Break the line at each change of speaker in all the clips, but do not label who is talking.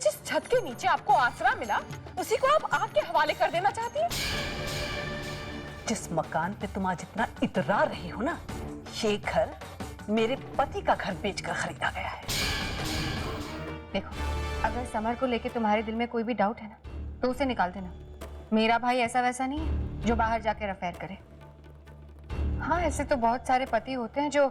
जिस छत के नीचे आपको आसरा मिला उसी को आप आग के हवाले कर देना चाहती हैं?
जिस मकान पे तुम आज इतना इतरा रही हो ना, ये घर मेरे पति का घर बेचकर खरीदा गया है।
देखो, अगर समर को लेके तुम्हारे दिल में कोई भी डाउट है ना, तो उसे निकाल देना। मेरा भाई ऐसा वैसा नहीं है जो बाहर जाकर अफेयर करे। हाँ, ऐसे तो बहुत सारे पति होते हैं जो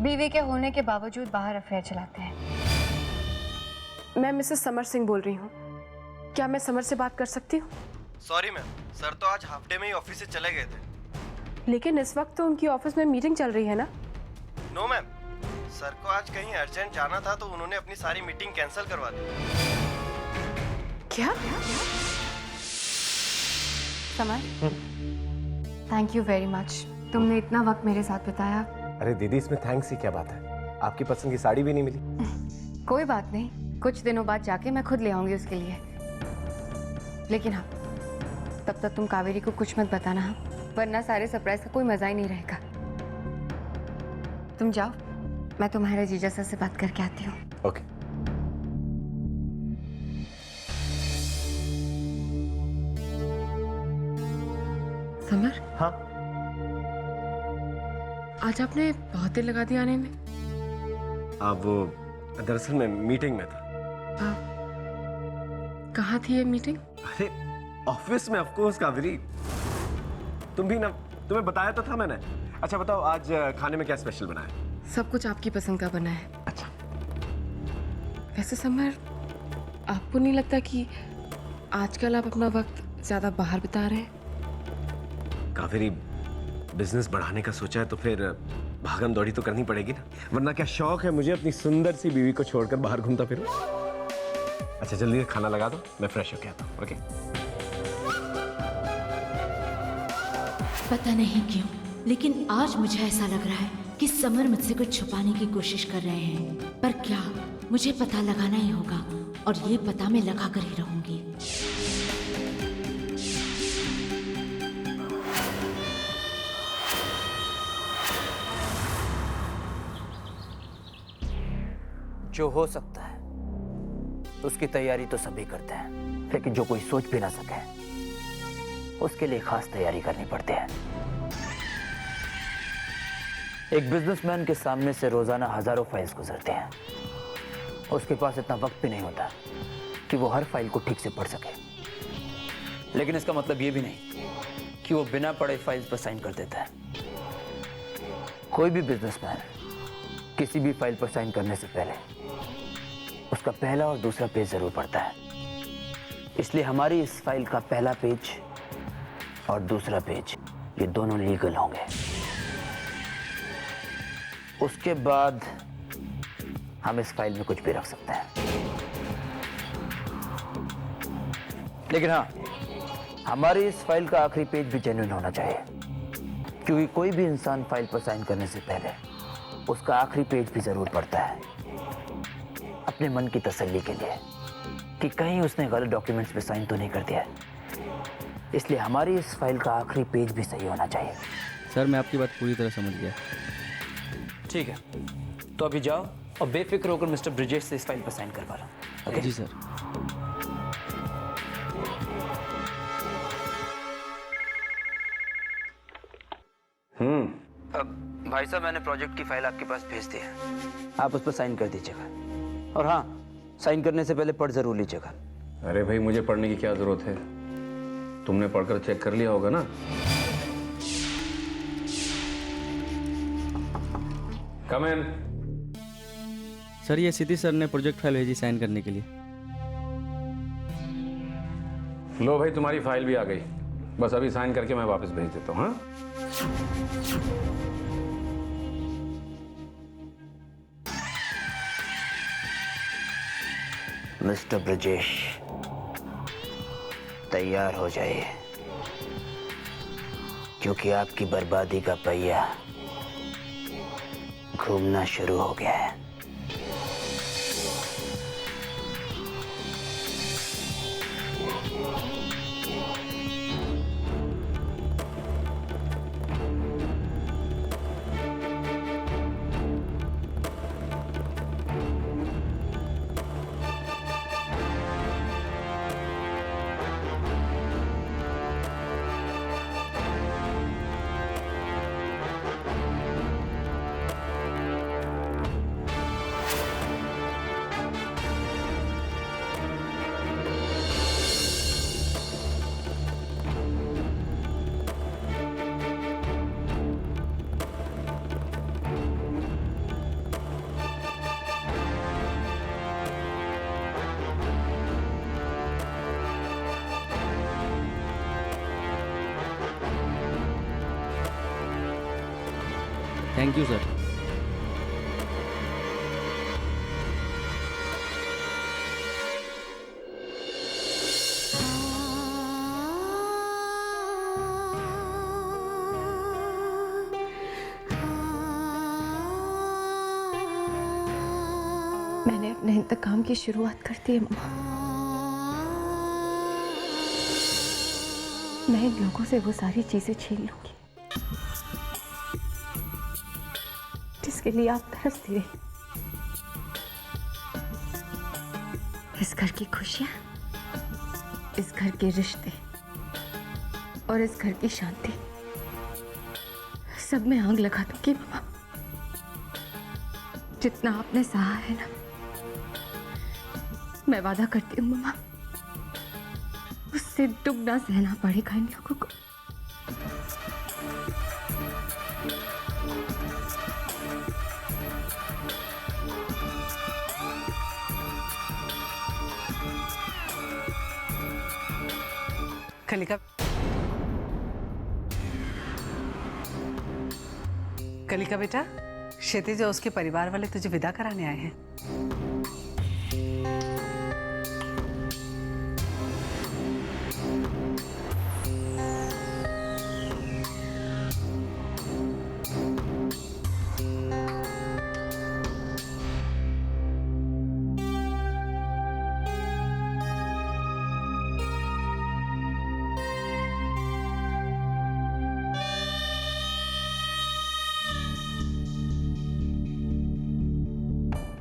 बीवी के होने के बावजूद बाहर अफेयर चलाते हैं।
मैं मिसेस समर सिंह बोल रही हूँ। क्या मैं समर से बात कर सकती हूँ?
सॉरी मैम, सर तो आज हाफ डे में ही ऑफिस से चले गए थे।
लेकिन इस वक्त तो उनकी ऑफिस में मीटिंग चल रही है ना?
नो मैम, सर को आज कहीं अर्जेंट जाना था तो उन्होंने अपनी सारी मीटिंग कैंसिल करवा दी।
क्या?
Summer, thank you very much. तुमने इतना वक्त मेरे साथ बिताया।
अरे दीदी, इसमें थैंक्स की क्या बात है? आपकी पसंद की साड़ी भी नहीं मिली।
कोई बात नहीं, कुछ दिनों बाद जाके मैं खुद ले आऊंगी उसके लिए। लेकिन हाँ, तब तक तुम कावेरी को कुछ मत बताना, हाँ? वरना सारे सरप्राइज का कोई मजा ही नहीं रहेगा। तुम जाओ, मैं तुम्हारे जीजा सर से बात करके आती हूँ।
ओके।
समर,
हाँ,
आज आपने बहुत देर लगा दी आने में।
अब वो दरअसल मैं मीटिंग में था।
कहाँ थी ये मीटिंग?
अरे ऑफिस में, ऑफ कोर्स कावेरी। तुम भी ना, तुम्हें बताया तो था मैंने। अच्छा बताओ, आज खाने में क्या स्पेशल बना है?
सब कुछ आपकी पसंद का बना है।
अच्छा।
वैसे समर, आपको नहीं लगता कि आजकल आप अपना वक्त ज्यादा बाहर बिता रहे हैं?
कावेरी, बिजनेस बढ़ाने का सोचा है तो फिर भागम दौड़ी तो करनी पड़ेगी ना, वरना क्या शौक है मुझे अपनी सुंदर सी बीवी को छोड़कर बाहर घूमता फिरूं। अच्छा जल्दी खाना लगा दो, मैं फ्रेश होके आता हूँ। ओके।
पता नहीं क्यों, लेकिन आज मुझे ऐसा लग रहा है कि समर मुझसे कुछ छुपाने की कोशिश कर रहे हैं। पर क्या, मुझे पता लगाना ही होगा और ये पता मैं लगा कर ही रहूंगी।
जो हो सकता है उसकी तैयारी तो सभी करते हैं, लेकिन जो कोई सोच भी ना सके उसके लिए खास तैयारी करनी पड़ती है। एक बिजनेसमैन के सामने से रोजाना हजारों फाइल्स गुजरते हैं। उसके पास इतना वक्त भी नहीं होता कि वो हर फाइल को ठीक से पढ़ सके। लेकिन इसका मतलब ये भी नहीं कि वो बिना पढ़े फाइल्स पर साइन कर देता है। कोई भी बिजनेसमैन किसी भी फाइल पर साइन करने से पहले उसका पहला और दूसरा पेज जरूर पढ़ता है। इसलिए हमारी इस फाइल का पहला पेज और दूसरा पेज ये दोनों लीगल होंगे। उसके बाद हम इस फाइल में कुछ भी रख सकते हैं। लेकिन हाँ, हमारी इस फाइल का आखिरी पेज भी जेन्युइन होना चाहिए, क्योंकि कोई भी इंसान फाइल पर साइन करने से पहले उसका आखिरी पेज भी जरूर पढ़ता है, अपने मन की तसल्ली के लिए कि कहीं उसने गलत डॉक्यूमेंट्स पे साइन तो नहीं कर दिया है। इसलिए हमारी इस फाइल का आखिरी पेज भी सही होना चाहिए।
सर मैं आपकी बात पूरी तरह समझ गया।
ठीक है, तो अभी जाओ और बेफिक्र होकर मिस्टर ब्रिजेश से इस फाइल पर साइन करवा लो। ओके?
जी सर।
भाई साहब, मैंने प्रोजेक्ट की फाइल आपके पास भेज दी है, आप उस पर साइन कर दीजिएगा। और हाँ, साइन करने से पहले पढ़ जरूर लीजिएगा।
अरे भाई, मुझे पढ़ने की क्या जरूरत है? तुमने पढ़कर चेक कर लिया होगा ना। कम इन।
सर ये सिद्धि सर ने प्रोजेक्ट फाइल भेजी साइन करने के लिए।
लो भाई, तुम्हारी फाइल भी आ गई। बस अभी साइन करके मैं वापस भेज देता हूँ। हाँ,
मिस्टर ब्रजेश, तैयार हो जाइए, क्योंकि आपकी बर्बादी का पहिया घूमना शुरू हो गया है।
Thank you sir.
मैंने अपने इंतकाम की शुरुआत कर दी है मम्मा। मैं इन लोगों से वो सारी चीजें छीन लूंगी जिसके लिए आप तरसती रही। इस घर की खुशियां, इस घर के रिश्ते और इस घर की शांति, सब में आग लगा दूंगी मम्मा। जितना आपने सहा है ना, मैं वादा करती हूँ मम्मा, उससे दुगना सहना पड़ेगा इन लोगों को।
कलिका, कलिका बेटा, क्षितिज और उसके परिवार वाले तुझे विदा कराने आए हैं।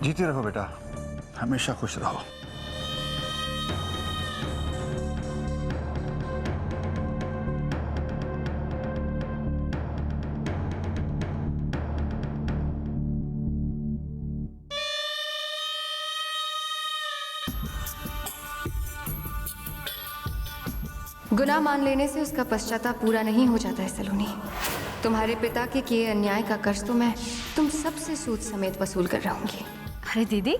जीते रहो बेटा, हमेशा खुश रहो।
गुनाह मान लेने से उसका पश्चाताप पूरा नहीं हो जाता है सलोनी। तुम्हारे पिता के किए अन्याय का कर्ज तो मैं तुम सबसे सूद समेत वसूल कर रहूंगी।
अरे दीदी,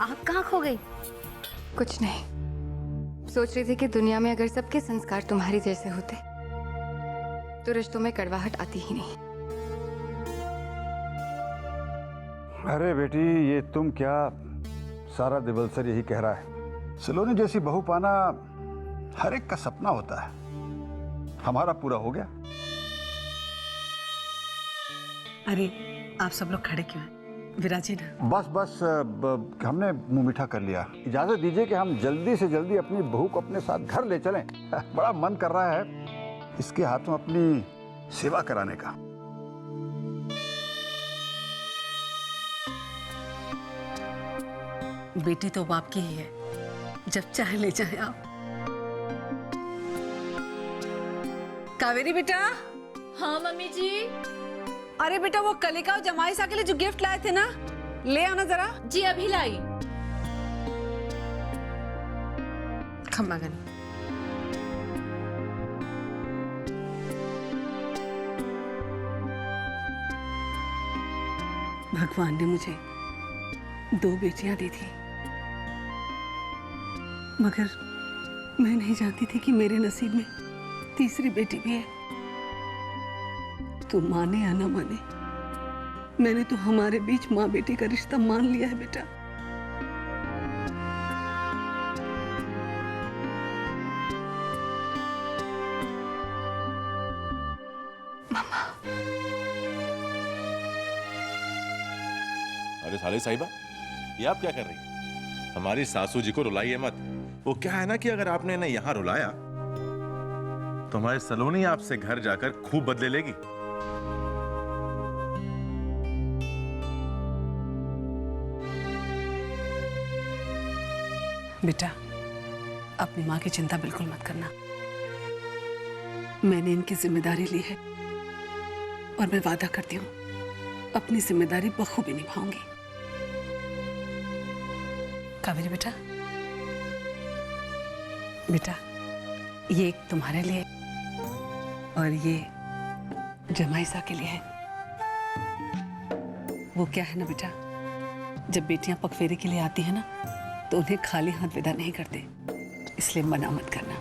आप कहाँ खो गई?
कुछ नहीं, सोच रही थी कि दुनिया में अगर सबके संस्कार तुम्हारी जैसे होते तो रिश्तों में कड़वाहट आती ही नहीं।
अरे बेटी, ये तुम क्या, सारा दिवलसर यही कह रहा है। सलोनी जैसी बहू पाना हर एक का सपना होता है, हमारा पूरा हो गया।
अरे आप सब लोग खड़े क्यों हैं? विराजी ना।
बस हमने मुंह मीठा कर लिया। इजाजत दीजिए कि हम जल्दी से जल्दी अपनी बहू को अपने साथ घर ले चलें। बड़ा मन कर रहा है इसके हाथों अपनी सेवा कराने का।
बेटी तो बाप की ही है, जब चाहे ले जाए आप। कावेरी बेटा।
हाँ मम्मी जी।
अरे बेटा, वो कलिका और जमाई सा के लिए जो गिफ्ट लाए थे ना, ले आना जरा।
जी अभी लाई।
खम्मागन।
भगवान ने मुझे 2 बेटियां दी थी, मगर मैं नहीं जानती थी कि मेरे नसीब में तीसरी बेटी भी है। तू माने या ना माने, मैंने तो हमारे बीच माँ बेटी का रिश्ता मान लिया है बेटा।
अरे साले साहिबा, ये आप क्या कर रही हैं? हमारी सासू जी को रुलाइए मत। वो क्या है ना कि अगर आपने इन्हें यहां रुलाया तो हमारी सलोनी आपसे घर जाकर खूब बदले लेगी।
बेटा, अपनी माँ की चिंता बिल्कुल मत करना। मैंने इनकी जिम्मेदारी ली है और मैं वादा करती हूँ अपनी जिम्मेदारी बखूबी निभाऊंगी। कावेरी बेटा, बेटा ये एक तुम्हारे लिए और ये जमाईसा के लिए है। वो क्या है ना बेटा, जब बेटियां पगफेरे के लिए आती है ना तो उन्हें खाली हाथ विदा नहीं करते, इसलिए मना मत करना।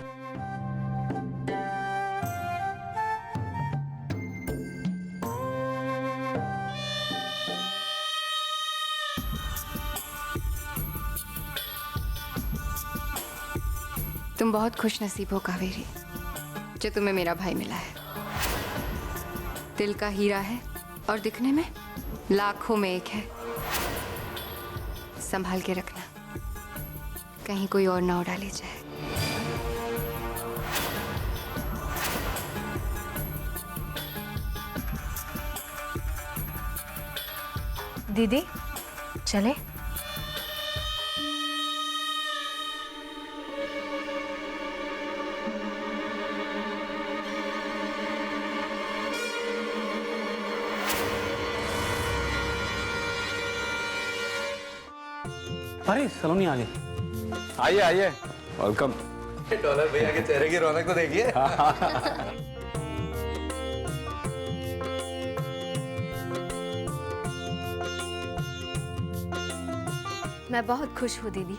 तुम बहुत खुश नसीब हो कावेरी, जो तुम्हें मेरा भाई मिला है। दिल का हीरा है और दिखने में लाखों में एक है। संभाल के रखना, कहीं कोई और ना उड़ा ले जाए।
दीदी चले?
अरे सलोनी आ गई।
आइए आइए, वेलकम।
डॉलर भैया के चेहरे की रौनक को देखिए।
मैं बहुत खुश हूँ दीदी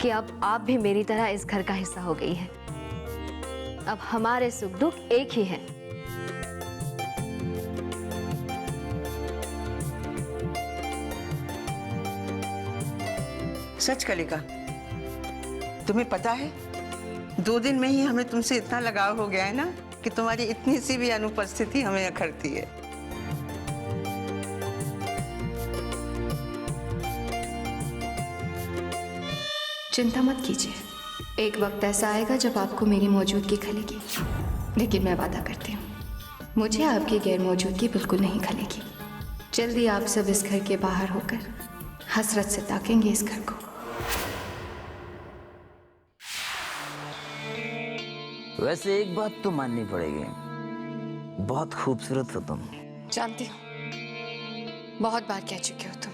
कि अब आप भी मेरी तरह इस घर का हिस्सा हो गई हैं। अब हमारे सुख दुख एक ही हैं।
सच कलिका, तुम्हें पता है 2 दिन में ही हमें तुमसे इतना लगाव हो गया है ना कि तुम्हारी इतनी सी भी अनुपस्थिति हमें अखरती है।
चिंता मत कीजिए, एक वक्त ऐसा आएगा जब आपको मेरी मौजूदगी खलेगी। लेकिन मैं वादा करती हूँ, मुझे आपकी गैर मौजूदगी बिल्कुल नहीं खलेगी। जल्दी आप सब इस घर के बाहर होकर हसरत से ताकेंगे इस घर को।
वैसे एक बात तो माननी पड़ेगी, बहुत खूबसूरत हो तुम।
जानती हूँ, बहुत बार कह चुके हो तुम।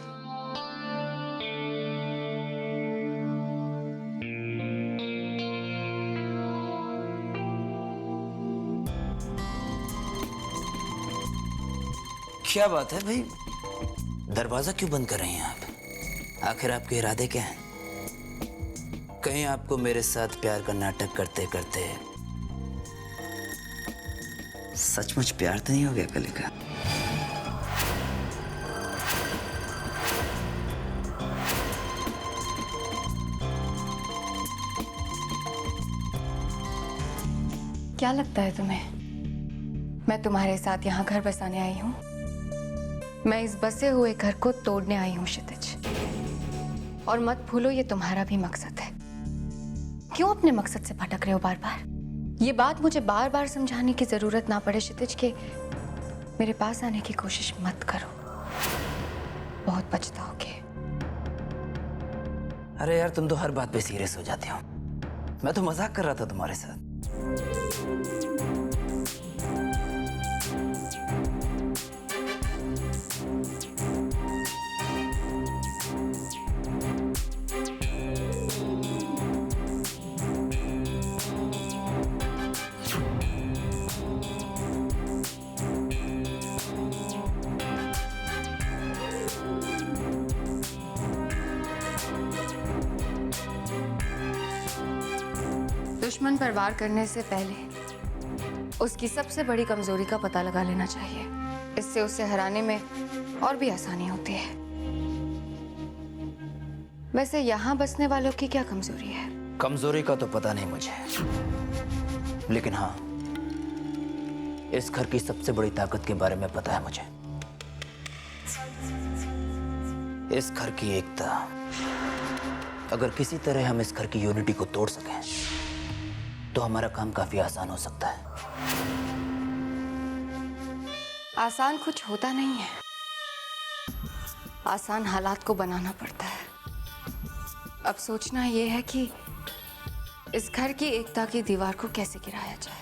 क्या बात है भाई, दरवाजा क्यों बंद कर रहे हैं आप? आखिर आपके इरादे क्या हैं? कहीं आपको मेरे साथ प्यार का नाटक करते करते सचमुच प्यार तो नहीं हो गया कलिका?
क्या लगता है तुम्हें मैं तुम्हारे साथ यहाँ घर बसाने आई हूँ? मैं इस बसे हुए घर को तोड़ने आई हूँ क्षितिज। और मत भूलो, ये तुम्हारा भी मकसद है। क्यों अपने मकसद से भटक रहे हो बार बार? ये बात मुझे बार बार समझाने की जरूरत ना पड़े क्षितिज के मेरे पास आने की कोशिश मत करो, बहुत पछताओगे।
अरे यार, तुम तो हर बात पे सीरियस हो जाती हो। मैं तो मजाक कर रहा था तुम्हारे साथ।
दुश्मन पर वार करने से पहले उसकी सबसे बड़ी कमजोरी का पता लगा लेना चाहिए। इससे उसे हराने में और भी आसानी होती है। वैसे यहाँ बसने वालों की क्या कमजोरी है?
कमजोरी का तो पता नहीं मुझे, लेकिन हाँ, इस घर की सबसे बड़ी ताकत के बारे में पता है मुझे। इस घर की एकता। अगर किसी तरह हम इस घर की यूनिटी को तोड़ सकें तो हमारा काम काफी आसान हो सकता है।
आसान कुछ होता नहीं है, आसान हालात को बनाना पड़ता है। अब सोचना यह है कि इस घर की एकता की दीवार को कैसे गिराया जाए।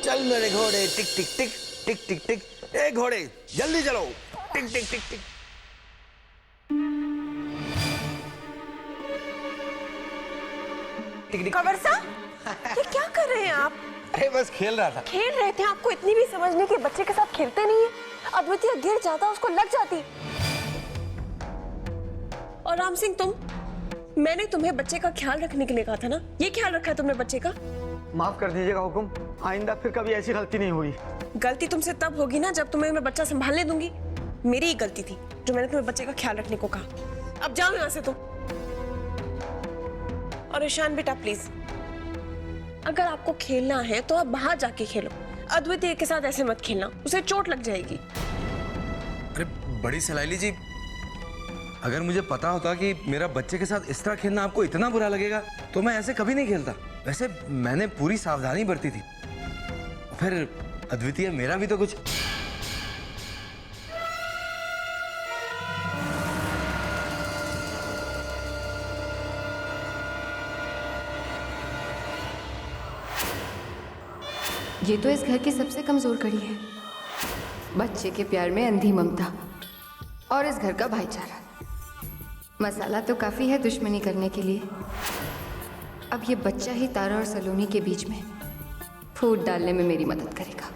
चल मेरे घोड़े, टिक टिक टिक टिक टिक टिक। ए घोड़े, जल्दी चलो, टिक टिक टिक टिक।
कवर सा, ये क्या कर रहे हैं आप?
अरे बस खेल रहा था।
खेल रहे थे? आपको इतनी भी समझ नहीं कि बच्चे के साथ खेलते नहीं है? अद्वितीय गिर जाता, उसको लग जाती। और राम सिंह, मैंने तुम्हें बच्चे का ख्याल रखने के लिए कहा था ना? ये ख्याल रखा है तुमने बच्चे का?
माफ कर दीजिएगा हुकुम, आइंदा फिर कभी ऐसी गलती नहीं हुई।
गलती तुमसे तब होगी ना जब तुम्हें मैं बच्चा संभालने दूंगी। मेरी ही गलती थी जो मैंने तुम्हें बच्चे का ख्याल रखने को कहा। अब जाओ यहाँ से तुम। और ईशान बेटा प्लीज, अगर आपको खेलना है तो आप बाहर जाके खेलो। अद्वितीय के साथ ऐसे मत खेलना, उसे चोट लग जाएगी।
अरे बड़ी सलाइली जी, अगर मुझे पता होता कि मेरा बच्चे के साथ इस तरह खेलना आपको इतना बुरा लगेगा तो मैं ऐसे कभी नहीं खेलता। वैसे मैंने पूरी सावधानी बरती थी। फिर अद्वितीय मेरा भी तो कुछ।
ये तो इस घर की सबसे कमजोर कड़ी है, बच्चे के प्यार में अंधी ममता और इस घर का भाईचारा। मसाला तो काफी है दुश्मनी करने के लिए। अब ये बच्चा ही तारा और सलोनी के बीच में फूट डालने में मेरी मदद करेगा।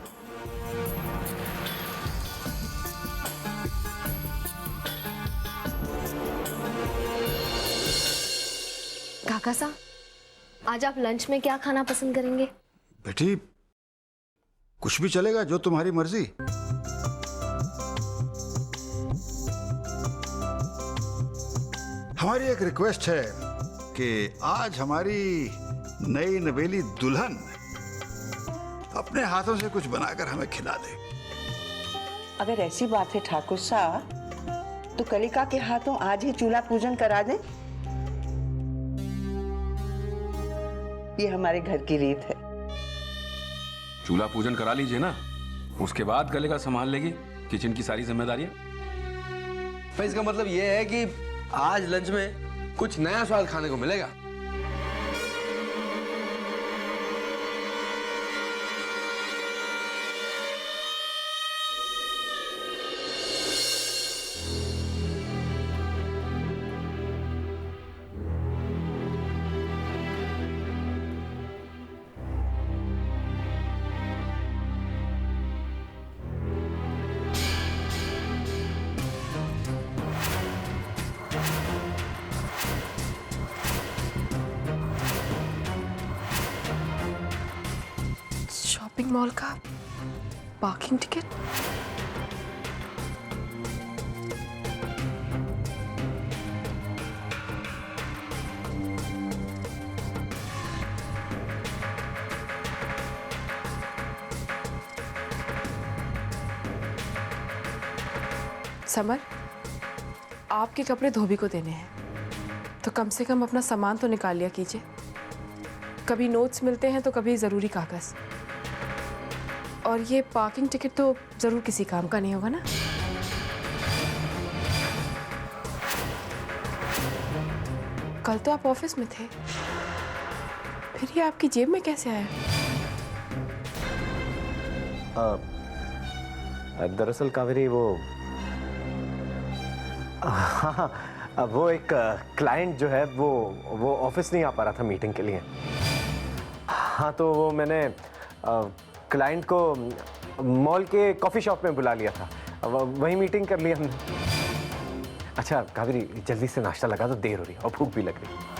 काका साहब, आज आप लंच में क्या खाना पसंद करेंगे?
बेटी कुछ भी चलेगा, जो तुम्हारी मर्जी। हमारी एक रिक्वेस्ट है कि आज हमारी नई नवेली दुल्हन अपने हाथों से कुछ बनाकर हमें खिला दे।
अगर ऐसी बात है ठाकुर साहब, तो कलिका के हाथों आज ही चूल्हा पूजन करा दें। ये हमारे घर की रीत है।
चूल्हा पूजन करा लीजिए ना, उसके बाद कलिका संभाल लेगी किचन की सारी जिम्मेदारियां।
तो इसका मतलब ये है कि आज लंच में कुछ नया स्वाद खाने को मिलेगा।
शॉपिंग मॉल का पार्किंग टिकट। समर, आपके कपड़े धोबी को देने हैं तो कम से कम अपना सामान तो निकाल लिया कीजिए। कभी नोट्स मिलते हैं तो कभी ज़रूरी कागज़। और ये पार्किंग टिकट तो ज़रूर किसी काम का नहीं होगा ना। कल तो आप ऑफिस में थे, फिर ये आपकी जेब में कैसे आया?
दरअसल कावेरी वो एक क्लाइंट जो है वो ऑफिस नहीं आ पा रहा था मीटिंग के लिए। हाँ, तो वो मैंने क्लाइंट को मॉल के कॉफ़ी शॉप में बुला लिया था, वहीं मीटिंग कर ली हमने। अच्छा कावेरी, जल्दी से नाश्ता लगा, तो देर हो रही है और भूख भी लग रही है।